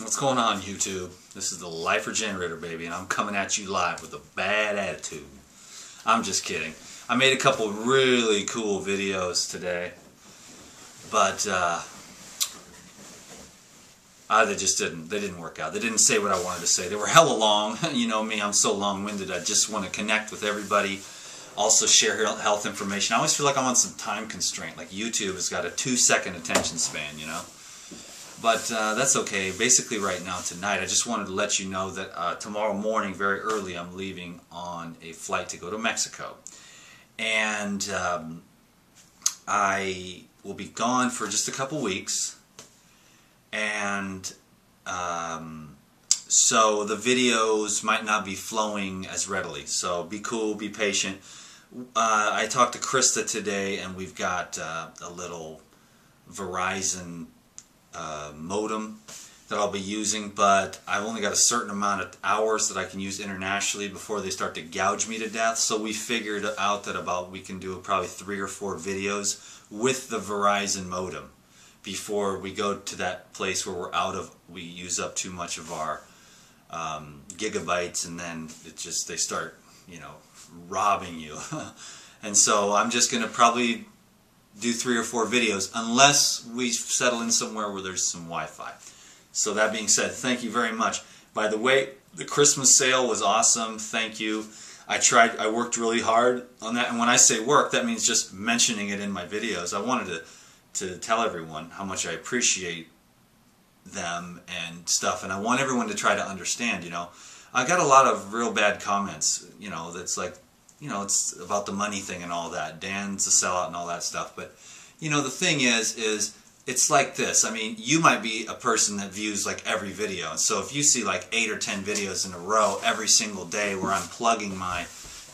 What's going on, YouTube? This is the Life Regenerator, baby, and I'm coming at you live with a bad attitude. I'm just kidding. I made a couple really cool videos today, but they didn't work out. They didn't say what I wanted to say. They were hella long. You know me, I'm so long-winded. I just want to connect with everybody, also share health information. I always feel like I'm on some time constraint, like YouTube has got a 2-second attention span, you know? But that's okay. Basically right now, tonight, I just wanted to let you know that tomorrow morning, very early, I'm leaving on a flight to go to Mexico. And I will be gone for just a couple weeks. And so the videos might not be flowing as readily. So be cool, be patient. I talked to Krista today, and we've got a little Verizon modem that I'll be using, but I've only got a certain amount of hours that I can use internationally before they start to gouge me to death. So we figured out that we can do probably 3 or 4 videos with the Verizon modem before we go to that place where we use up too much of our gigabytes, and then they start, you know, robbing you. And so I'm just gonna probably do 3 or 4 videos unless we settle in somewhere where there's some Wi-Fi. So that being said, thank you very much. By the way, the Christmas sale was awesome. Thank you. I worked really hard on that, and when I say work, that means just mentioning it in my videos. I wanted to tell everyone how much I appreciate them and stuff, and I want everyone to try to understand, you know. I got a lot of real bad comments, you know, that's like, you know, it's about the money thing and all that. Dan's a sellout and all that stuff. But, you know, the thing is it's like this. I mean, you might be a person that views like every video. And so if you see like 8 or 10 videos in a row every single day where I'm plugging my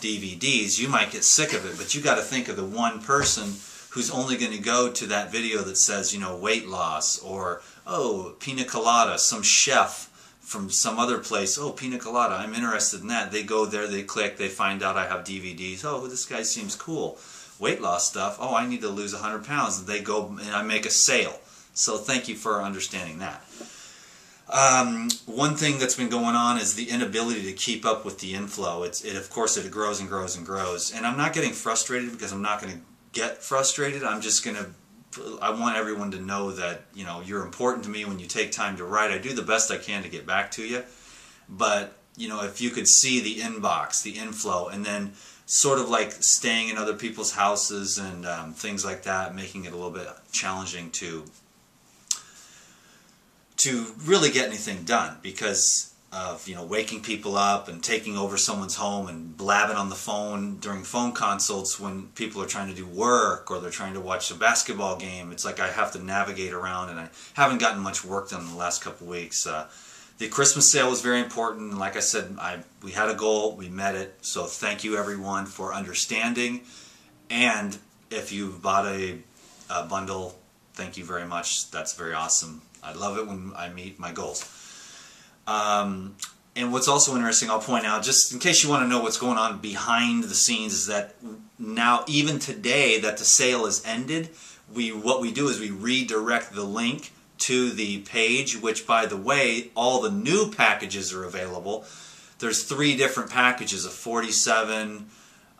DVDs, you might get sick of it. But you got to think of the one person who's only going to go to that video that says, you know, weight loss, or, oh, pina colada, some chef from some other place, oh, pina colada, I'm interested in that. They go there, they click, they find out I have DVDs. Oh, this guy seems cool. Weight loss stuff, oh, I need to lose 100 pounds. And they go and I make a sale. So thank you for understanding that. One thing that's been going on is the inability to keep up with the inflow. Of course, it grows and grows and grows. And I'm not getting frustrated because I'm not going to get frustrated. I want everyone to know that, you know, you're important to me when you take time to write. I do the best I can to get back to you. But, you know, if you could see the inbox, the inflow, and then sort of like staying in other people's houses and things like that, making it a little bit challenging to really get anything done because of, you know, waking people up and taking over someone's home and blabbing on the phone during phone consults when people are trying to do work or they're trying to watch a basketball game. It's like I have to navigate around, and I haven't gotten much work done in the last couple of weeks. The Christmas sale was very important, and like I said, we had a goal, we met it, so thank you everyone for understanding. And if you bought a bundle, thank you very much. That's very awesome. I love it when I meet my goals. And what's also interesting, I'll point out, just in case you want to know what's going on behind the scenes, is that now, even today that the sale has ended, what we do is we redirect the link to the page, which, by the way, all the new packages are available. There's 3 different packages, a 47,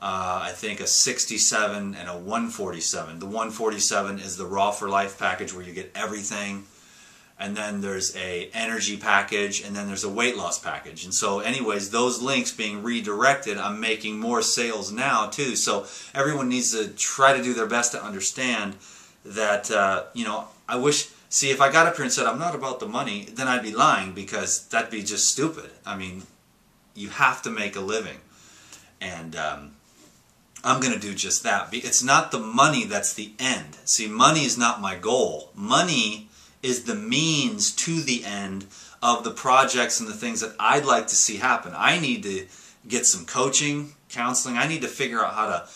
I think a 67, and a 147. The 147 is the Raw for Life package where you get everything. And then there's a energy package, and then there's a weight loss package. And so anyways, those links being redirected, I'm making more sales now too. So everyone needs to try to do their best to understand that, you know, see, if I got up here and said I'm not about the money, then I'd be lying, because that'd be just stupid. I mean, you have to make a living. And I'm going to do just that. It's not the money that's the end. See, money is not my goal. Money is the means to the end of the projects and the things that I'd like to see happen. I need to get some coaching, counseling. I need to figure out how to...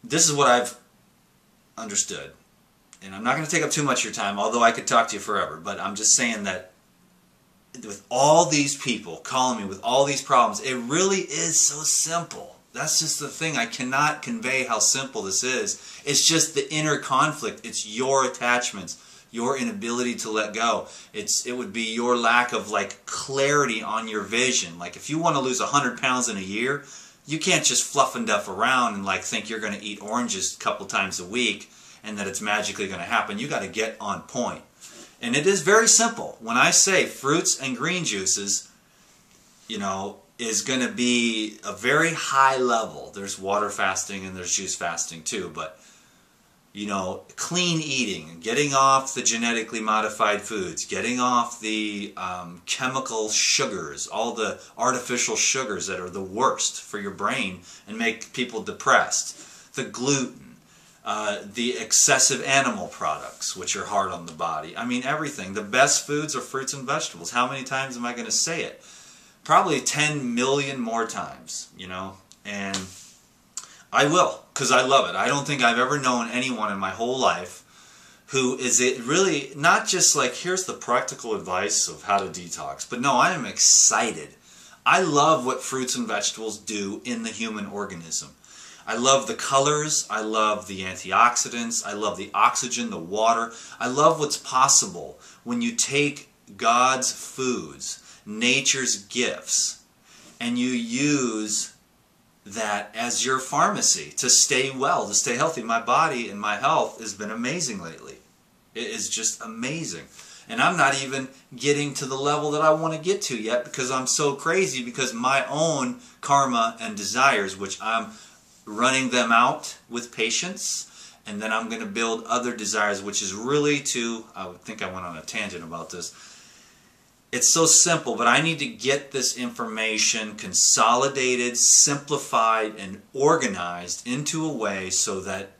This is what I've understood. And I'm not going to take up too much of your time, although I could talk to you forever. But I'm just saying that with all these people calling me with all these problems, it really is so simple. That's just the thing. I cannot convey how simple this is. It's just the inner conflict. It's your attachments your inability to let go. It would be your lack of like clarity on your vision. Like if you want to lose 100 pounds in a year, you can't just fluff and duff around and like think you're going to eat oranges a couple times a week and that it's magically going to happen. You got to get on point. And it is very simple. When I say fruits and green juices, you know, is going to be a very high level. There's water fasting and there's juice fasting too, but you know, clean eating, getting off the genetically modified foods, getting off the chemical sugars, all the artificial sugars that are the worst for your brain and make people depressed, the gluten, the excessive animal products, which are hard on the body. I mean, everything. The best foods are fruits and vegetables. How many times am I going to say it? Probably 10 million more times, you know, and I will, because I love it. I don't think I've ever known anyone in my whole life who is it really not just like, here's the practical advice of how to detox, but no, I am excited. I love what fruits and vegetables do in the human organism. I love the colors, I love the antioxidants, I love the oxygen, the water. I love what's possible when you take God's foods, nature's gifts, and you use that as your pharmacy to stay well, to stay healthy. My body and my health has been amazing lately. It is just amazing. And I'm not even getting to the level that I want to get to yet because I'm so crazy because my own karma and desires, which I'm running them out with patience, and then I'm going to build other desires, which is really to, I think I went on a tangent about this. It's so simple, but I need to get this information consolidated, simplified, and organized into a way so that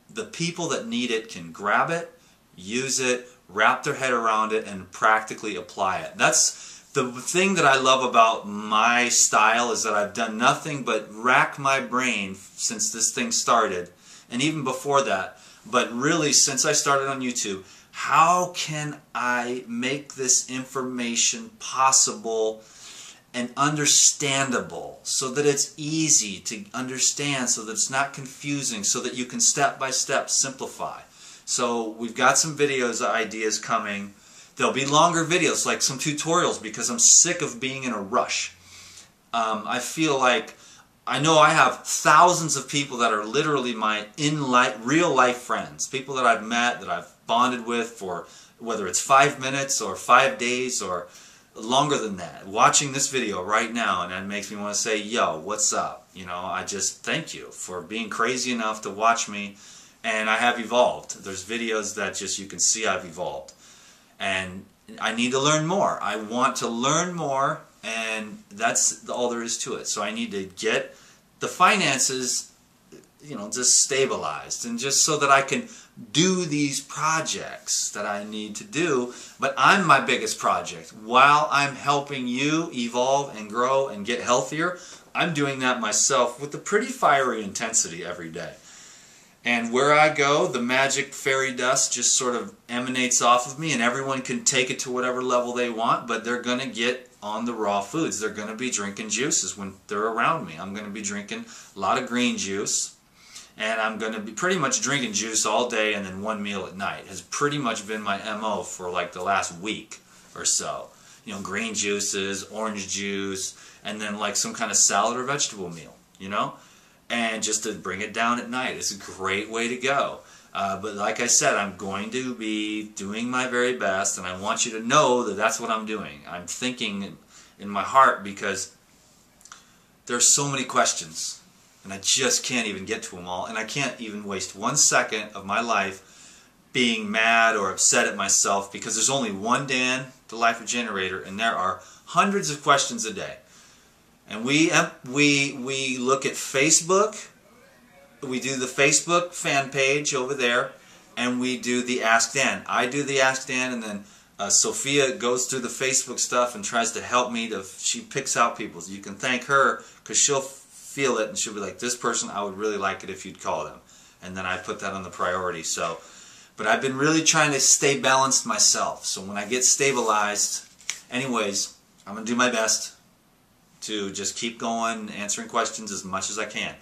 the people that need it can grab it, use it, wrap their head around it, and practically apply it. That's the thing that I love about my style, is that I've done nothing but rack my brain since this thing started, and even before that, but really since I started on YouTube. How can I make this information possible and understandable so that it's easy to understand, so that it's not confusing, so that you can step by step simplify? So we've got some videos, ideas coming. There'll be longer videos, like some tutorials, because I'm sick of being in a rush. I feel like, I know I have thousands of people that are literally my real life friends, people that I've met, that I've bonded with for whether it's 5 minutes or 5 days or longer than that, watching this video right now, and that makes me want to say, yo, what's up? You know, I just thank you for being crazy enough to watch me, and I have evolved. There's videos that just, you can see I've evolved, and I need to learn more. I want to learn more, and that's all there is to it. So I need to get the finances, you know, just stabilized, and just so that I can do these projects that I need to do. But I'm my biggest project. While I'm helping you evolve and grow and get healthier, I'm doing that myself with a pretty fiery intensity every day. And where I go, the magic fairy dust just sort of emanates off of me, and everyone can take it to whatever level they want, but they're going to get on the raw foods. They're going to be drinking juices when they're around me. I'm going to be drinking a lot of green juice. And I'm going to be pretty much drinking juice all day and then one meal at night. Has pretty much been my MO for like the last week or so. You know, green juices, orange juice, and then like some kind of salad or vegetable meal, you know? And just to bring it down at night. It's a great way to go. But like I said, I'm going to be doing my very best, and I want you to know that that's what I'm doing. I'm thinking in my heart, because there's so many questions. And I just can't even get to them all. And I can't even waste 1 second of my life being mad or upset at myself, because there's only one Dan, the Life Regenerator, and there are hundreds of questions a day. And we look at Facebook. We do the Facebook fan page over there, and we do the Ask Dan. I do the Ask Dan, and then Sophia goes through the Facebook stuff and tries to help me. She picks out people. So you can thank her, because she'll feel it, and she'll be like, this person, I would really like it if you'd call them. And then I put that on the priority. So, but I've been really trying to stay balanced myself. So when I get stabilized, anyways, I'm going to do my best to just keep going, answering questions as much as I can.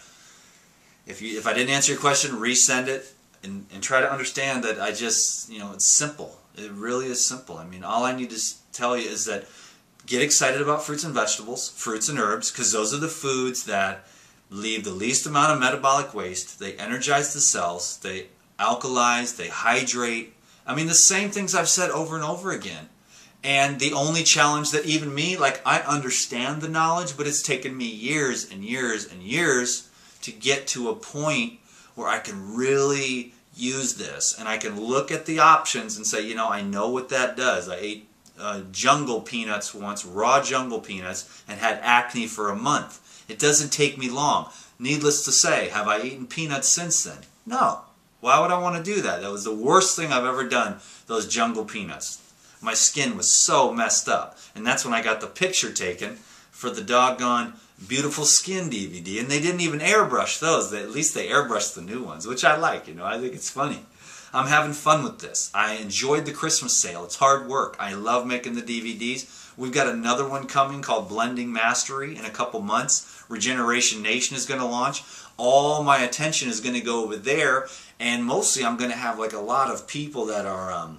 If I didn't answer your question, resend it. and try to understand that it's simple. It really is simple. I mean, all I need to tell you is that get excited about fruits and vegetables, fruits and herbs, because those are the foods that leave the least amount of metabolic waste. They energize the cells, they alkalize, they hydrate. I mean, the same things I've said over and over again. And the only challenge that even me, like, I understand the knowledge, but it's taken me years and years and years to get to a point where I can really use this. And I can look at the options and say, I know what that does. I ate jungle peanuts once, raw jungle peanuts, and had acne for a month. It doesn't take me long. Needless to say, have I eaten peanuts since then? No. Why would I want to do that? That was the worst thing I've ever done, those jungle peanuts. My skin was so messed up. And that's when I got the picture taken for the doggone Beautiful Skin DVD. And they didn't even airbrush those. At least they airbrushed the new ones, which I like. I think it's funny. I'm having fun with this. I enjoyed the Christmas sale. It's hard work. I love making the DVDs. We've got another one coming called Blending Mastery in a couple months. Regeneration Nation is going to launch. All my attention is going to go over there. And mostly I'm going to have like a lot of people that are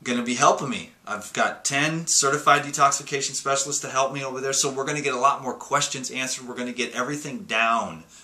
going to be helping me. I've got 10 certified detoxification specialists to help me over there, so we're going to get a lot more questions answered. We're going to get everything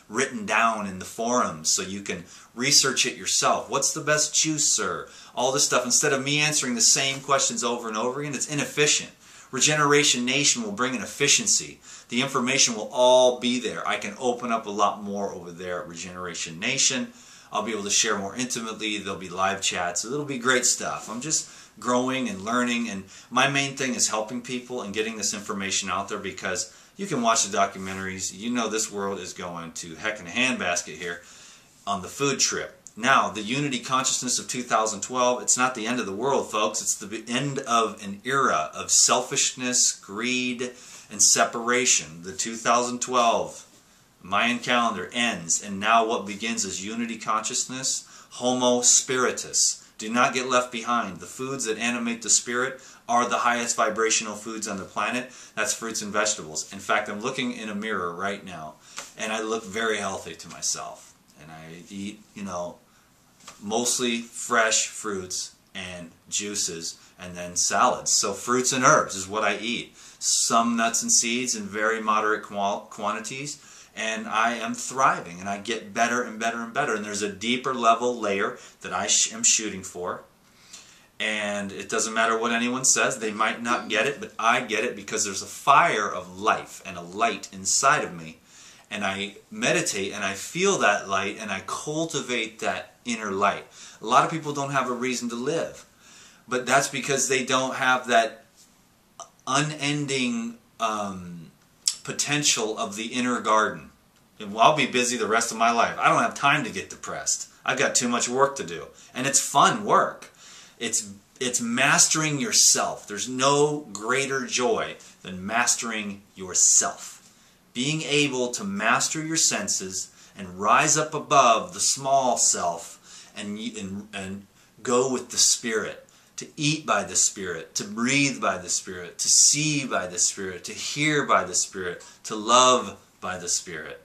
written down in the forums so you can research it yourself. What's the best juice, sir? All this stuff. Instead of me answering the same questions over and over again, it's inefficient. Regeneration Nation will bring an efficiency. The information will all be there. I can open up a lot more over there at Regeneration Nation. I'll be able to share more intimately. There'll be live chats. So it'll be great stuff. I'm just growing and learning, and my main thing is helping people and getting this information out there, because you can watch the documentaries. This world is going to heck in a handbasket here on the food trip. Now, the Unity Consciousness of 2012, it's not the end of the world, folks. It's the end of an era of selfishness, greed, and separation. The 2012 Mayan calendar ends, and now what begins is Unity Consciousness, Homo Spiritus. Do not get left behind. The foods that animate the spirit are the highest vibrational foods on the planet. That's fruits and vegetables. In fact, I'm looking in a mirror right now, and I look very healthy to myself. And I eat, mostly fresh fruits and juices, and then salads. So fruits and herbs is what I eat. Some nuts and seeds in very moderate quantities. And I am thriving, and I get better and better and better. And there's a deeper level layer that I am shooting for. And it doesn't matter what anyone says. They might not get it, but I get it, because there's a fire of life and a light inside of me. And I meditate, and I feel that light, and I cultivate that inner light. A lot of people don't have a reason to live. But that's because they don't have that unending potential of the inner garden. And I'll be busy the rest of my life. I don't have time to get depressed. I've got too much work to do. And it's fun work. It's mastering yourself. There's no greater joy than mastering yourself. Being able to master your senses and rise up above the small self and go with the Spirit. To eat by the Spirit, to breathe by the Spirit, to see by the Spirit, to hear by the Spirit, to love by the Spirit,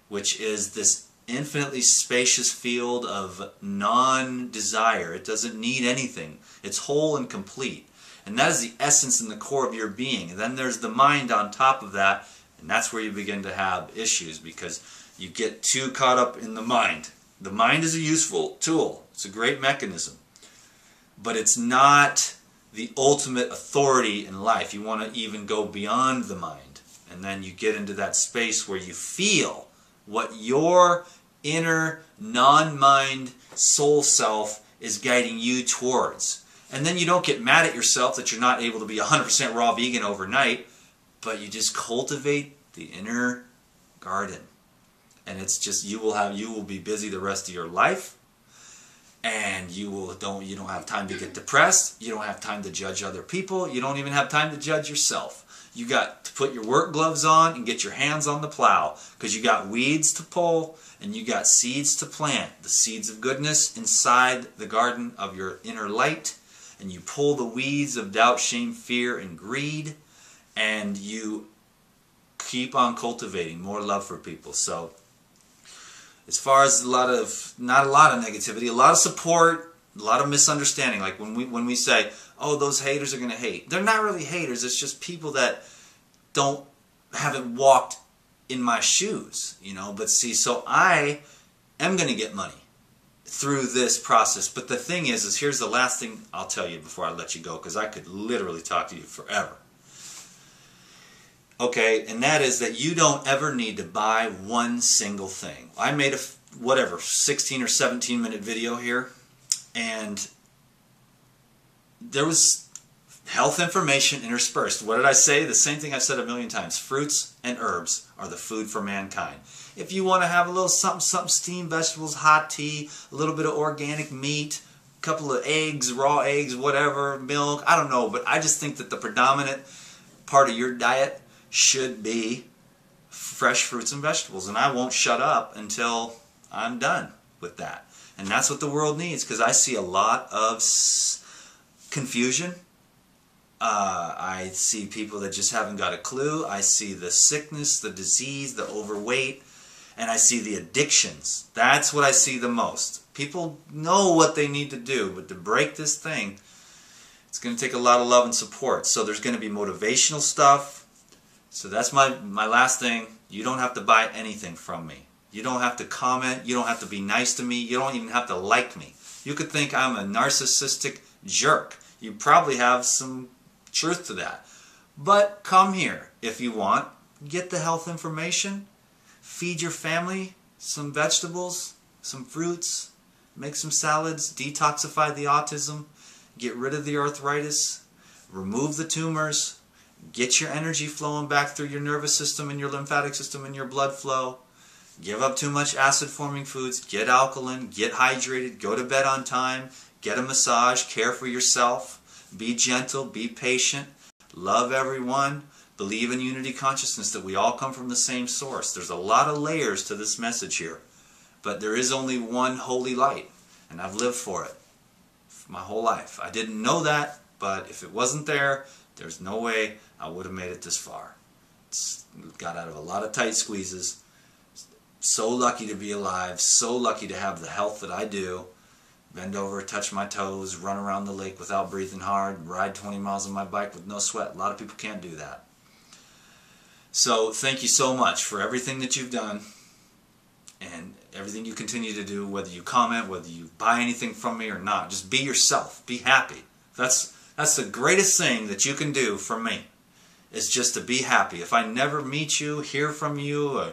which is this infinitely spacious field of non-desire. It doesn't need anything. It's whole and complete. And that is the essence and the core of your being. And then there's the mind on top of that, and that's where you begin to have issues, because you get too caught up in the mind. The mind is a useful tool. It's a great mechanism. But it's not the ultimate authority in life. You want to even go beyond the mind. And then you get into that space where you feel what your inner non-mind soul self is guiding you towards. And then you don't get mad at yourself that you're not able to be 100% raw vegan overnight, but you just cultivate the inner garden. And it's just, you will be busy the rest of your life. And you don't have time to get depressed. You don't have time to judge other people. You don't even have time to judge yourself. You got to put your work gloves on and get your hands on the plow, because you got weeds to pull and you got seeds to plant. The seeds of goodness inside the garden of your inner light. And you pull the weeds of doubt, shame, fear, and greed. And you keep on cultivating more love for people. So as far as not a lot of negativity, a lot of support, a lot of misunderstanding. Like when we say, oh, those haters are going to hate. They're not really haters. It's just people that haven't walked in my shoes, you know. But see, so I am going to get money through this process. But the thing is here's the last thing I'll tell you before I let you go, because I could literally talk to you forever. Okay, and that is that you don't ever need to buy one single thing. I made a, 16 or 17 minute video here, and there was health information interspersed. What did I say? The same thing I've said a million times. Fruits and herbs are the food for mankind. If you want to have a little something, steamed vegetables, hot tea, a little bit of organic meat, a couple of eggs, raw eggs, whatever, milk, I don't know, but I just think that the predominant part of your diet should be fresh fruits and vegetables, and I won't shut up until I'm done with that. And that's what the world needs, because I see a lot of confusion. I see people that just haven't got a clue. I see the sickness, the disease, the overweight, and I see the addictions. That's what I see the most. People know what they need to do, but to break this thing, it's going to take a lot of love and support. So there's going to be motivational stuff. So that's my last thing. You don't have to buy anything from me. You don't have to comment. You don't have to be nice to me. You don't even have to like me. You could think I'm a narcissistic jerk. You probably have some truth to that. But come here if you want. Get the health information. Feed your family some vegetables, some fruits. Make some salads. Detoxify the autism. Get rid of the arthritis. Remove the tumors. Get your energy flowing back through your nervous system and your lymphatic system and your blood flow. Give up too much acid-forming foods. Get alkaline. Get hydrated. Go to bed on time. Get a massage. Care for yourself. Be gentle. Be patient. Love everyone. Believe in unity consciousness, that we all come from the same source. There's a lot of layers to this message here. But there is only one holy light. And I've lived for it my whole life. I didn't know that, but if it wasn't there, there's no way I would have made it this far. Got out of a lot of tight squeezes. So lucky to be alive. So lucky to have the health that I do. Bend over, touch my toes, run around the lake without breathing hard, ride 20 miles on my bike with no sweat. A lot of people can't do that. So thank you so much for everything that you've done and everything you continue to do, whether you comment, whether you buy anything from me or not. Just be yourself. Be happy. That's the greatest thing that you can do for me, is just to be happy. If I never meet you, hear from you, or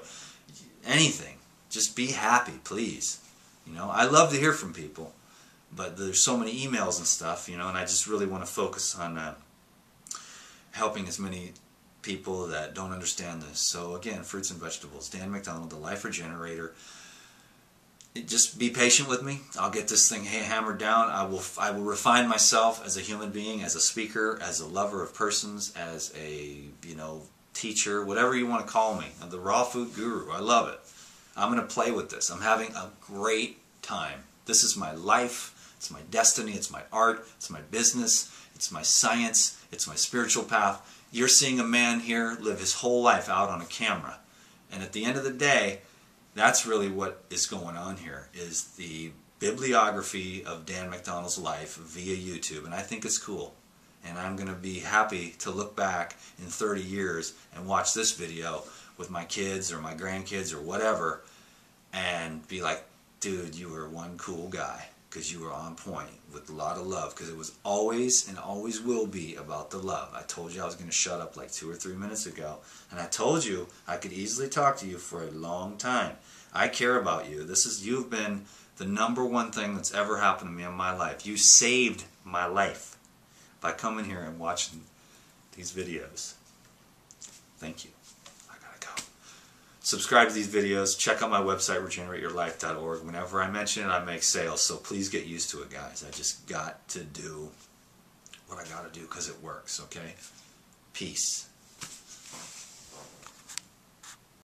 anything, just be happy, please. You know, I love to hear from people, but there's so many emails and stuff, you know, and I just really want to focus on helping as many people that don't understand this. So again, fruits and vegetables. Dan McDonald, the Life Regenerator. Just be patient with me. I'll get this thing hammered down. I will refine myself as a human being, as a speaker, as a lover of persons, as a, you know, teacher, whatever you want to call me. I'm the raw food guru. I love it. I'm going to play with this. I'm having a great time. This is my life. It's my destiny. It's my art. It's my business. It's my science. It's my spiritual path. You're seeing a man here live his whole life out on a camera. And at the end of the day, that's really what is going on here, is the bibliography of Dan McDonald's life via YouTube. And I think it's cool. And I'm going to be happy to look back in 30 years and watch this video with my kids or my grandkids or whatever and be like, dude, you were one cool guy, because you were on point with a lot of love, because it was always and always will be about the love. I told you I was going to shut up like 2 or 3 minutes ago, and I told you I could easily talk to you for a long time. I care about you. You've been the #1 thing that's ever happened to me in my life. You saved my life by coming here and watching these videos. Thank you. I gotta go. Subscribe to these videos. Check out my website, regenerateyourlife.org. Whenever I mention it, I make sales, so please get used to it, guys. I just got to do what I gotta do because it works, okay? Peace.